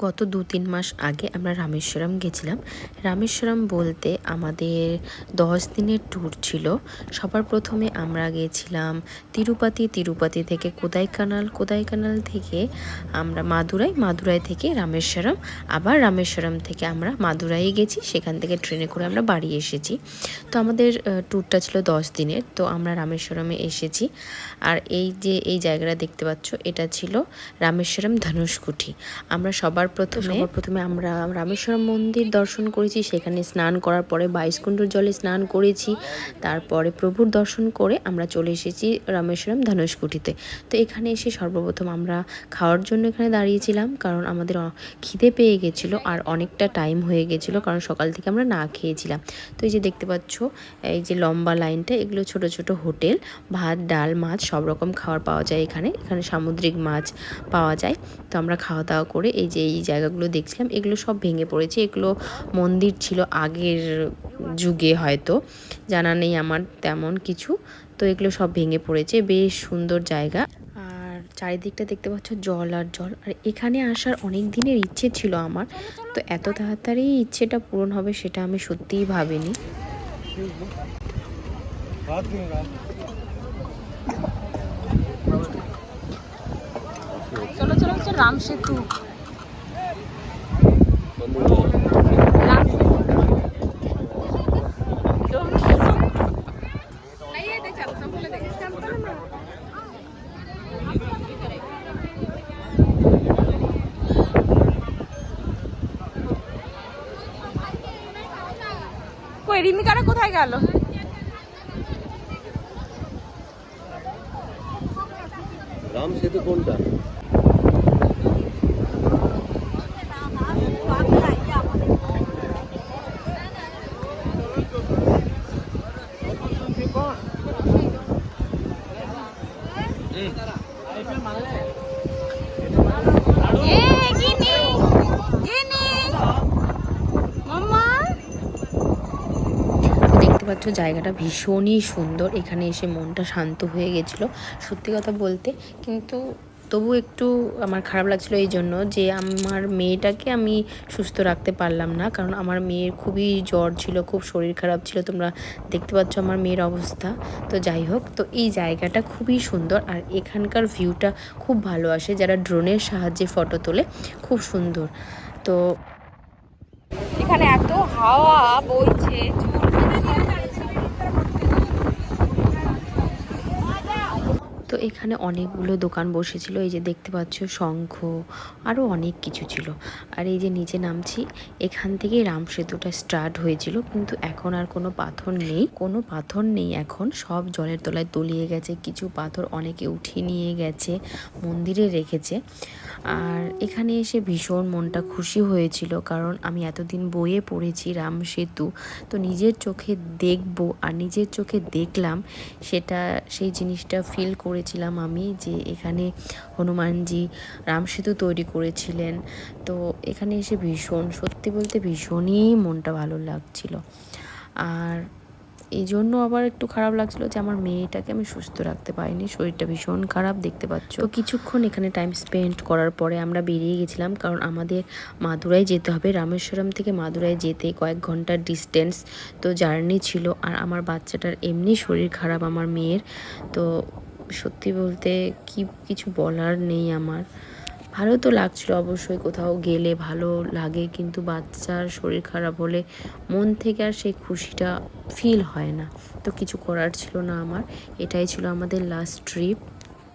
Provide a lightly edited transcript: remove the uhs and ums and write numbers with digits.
গত 2-3 মাস আগে আমরা রামেশ্বরম গেছিলাম। রামেশ্বরম বলতে আমাদের 10 দিনের ট্যুর ছিল। সবার প্রথমে আমরা গেছিলাম তিরুপতি থেকে কোদাইকানাল থেকে আমরা মাদুরাই থেকে রামেশ্বরম, আবার রামেশ্বরম থেকে আমরা মাদুরাই গেছি, সেখান থেকে ট্রেনে করে আমরা বাড়ি এসেছি। তো আমাদের ট্যুরটা ছিল 10 দিনের। তো আমরা রামেশ্বরমে এসেছি, আর এই জায়গাটা দেখতে পাচ্ছ, এটা ছিল রামেশ্বরম ধনুষকুঠি। আমরা সবার প্রথমে আমরা রামেশ্বরম মন্দির দর্শন করেছি, সেখানে স্নান করার পরে 22 কুণ্ডুর জলে স্নান করেছি। তারপরে প্রভুর দর্শন করে আমরা চলে এসেছি রামেশ্বরম ধনুষকুঠিতে। তো এখানে এসে সর্বপ্রথম আমরা খাওয়ার জন্য এখানে দাঁড়িয়েছিলাম, কারণ আমাদের খিদে পেয়ে গেছিলো আর অনেকটা টাইম হয়ে গেছিলো, কারণ সকাল থেকে আমরা না খেয়েছিলাম। তো এই যে দেখতে পাচ্ছ, এই যে লম্বা লাইনটা, এগুলো ছোট ছোট হোটেল, ভাত ডাল মাছ সব রকম খাবার পাওয়া যায় এখানে সামুদ্রিক মাছ পাওয়া যায়। তো আমরা খাওয়া দাওয়া করে এই যে এই জায়গাগুলো দেখছিলাম, এগুলো সব ভেঙে পড়েছে। এগুলো মন্দির ছিল আগের যুগে, হয়তো জানা নেই আমার তেমন কিছু। তো এগুলো সব ভেঙে পড়েছে, বেশ সুন্দর জায়গা। আর চারিদিকটা দেখতে পাচ্ছ জল আর জল। আর এখানে আসার অনেক দিনের ইচ্ছে ছিল আমার, তো এত তাড়াতাড়ি ইচ্ছেটা পূরণ হবে সেটা আমি সত্যিই ভাবিনি। চলো চলো, হচ্ছে রাম সেতু। কই রিমিকারা কোথায় গেল? রাম সেতু কোনটা? দেখতে পাচ্ছ জায়গাটা ভীষণই সুন্দর। এখানে এসে মনটা শান্ত হয়ে গেছিলো সত্যি কথা বলতে। কিন্তু তবু একটু আমার খারাপ লাগছিলো এই জন্য যে আমার মেয়েটাকে আমি সুস্থ রাখতে পারলাম না, কারণ আমার মেয়ের খুবই জ্বর ছিল, খুব শরীর খারাপ ছিল। তোমরা দেখতে পাচ্ছ আমার মেয়ের অবস্থা। তো যাই হোক, তো এই জায়গাটা খুবই সুন্দর আর এখানকার ভিউটা খুব ভালো আসে, যারা ড্রোনের সাহায্যে ফটো তোলে, খুব সুন্দর। তো এখানে এত হাওয়া বইছে, তো এখানে অনেকগুলো দোকান বসেছিল, এই যে দেখতে পাচ্ছ শঙ্খ, আরও অনেক কিছু ছিল। আর এই যে নিচে নামছি, এখান থেকেই রাম সেতুটা স্টার্ট হয়েছিল, কিন্তু এখন আর কোনো পাথর নেই এখন, সব জলের তলায় তলিয়ে গেছে। কিছু পাথর অনেকে উঠিয়ে নিয়ে গেছে, মন্দিরে রেখেছে। আর এখানে এসে ভীষণ মনটা খুশি হয়েছিল, কারণ আমি এতদিন বইয়ে পড়েছি রাম সেতু, তো নিজের চোখে দেখবো আর নিজের চোখে দেখলাম, সেই জিনিসটা ফিল করেছিলাম আমি, যে এখানে হনুমানজি রাম সেতু তৈরি করেছিলেন। তো এখানে এসে সত্যি বলতে ভীষণই মনটা ভালো লাগছিল। আর এই জন্য আবার একটু খারাপ লাগছিলো যে আমার মেয়েটাকে আমি সুস্থ রাখতে পারিনি, শরীরটা ভীষণ খারাপ দেখতে পাচ্ছ। তো কিছুক্ষণ এখানে টাইম স্পেন্ড করার পরে আমরা বেরিয়ে গেছিলাম, কারণ আমাদের মাদুরাই যেতে হবে। রামেশ্বরম থেকে মাদুরাই যেতে কয়েক ঘন্টার ডিস্টেন্স, তো জার্নি ছিল। আর আমার বাচ্চাটার এমনি শরীর খারাপ, আমার মেয়ের। তো সত্যি বলতে কিছু বলার নেই আমার। ভালো তো লাগছিল অবশ্যই, কোথাও গেলে ভালো লাগে, কিন্তু বাচ্চার শরীর খারাপ হলে মন থেকে আর সেই খুশিটা ফিল হয় না। তো কিছু করার ছিল না আমার, এটাই ছিল আমাদের লাস্ট ট্রিপ।